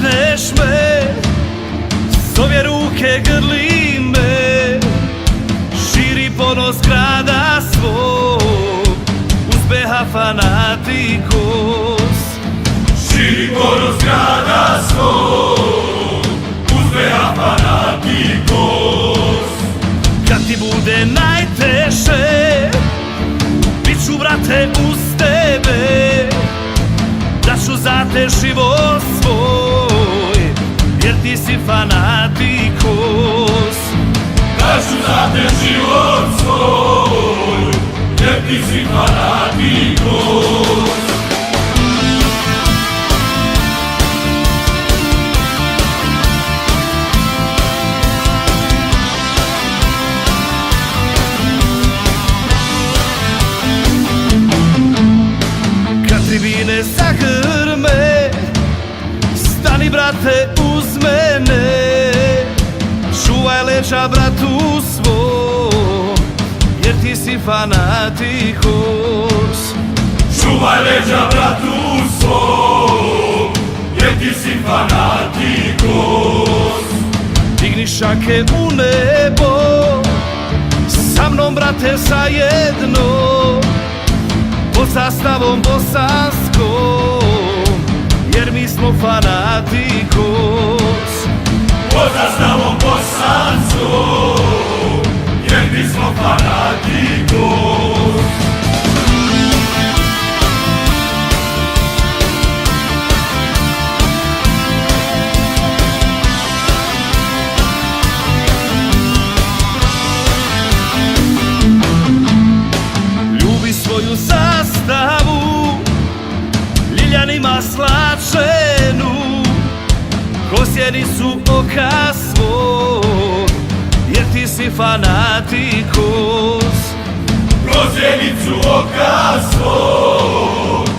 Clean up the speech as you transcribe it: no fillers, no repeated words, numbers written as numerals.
dotakneš me, s ove ruke grli me, širi ponos grada svog, uzbeha fanatikos. Širi ponos grada svog, uzbeha fanatikos. Kad ti bude najteže, bit ću brate uz tebe, daću za te život svoj, jer ti si fanatikos. Daću za te život svoj, jer ti si fanatikos. Tribine zagrme, stani brate uz mene, čuvaj leđa bratu svom, jer ti si fanatikos. Čuvaj leđa bratu svom, jer ti si fanatikos. Digni šake u nebo, sa mnom brate zajedno, pod zastavom bosanskom, jer mi smo fanatikos. Pod zastavom bosanskom, jer mi smo fanatikos. Ljubi svoju zastavu, ljiljanima slačenu, ko sjenicu oka svog, jer ti si fanatikos. Ko sjenicu oka svog,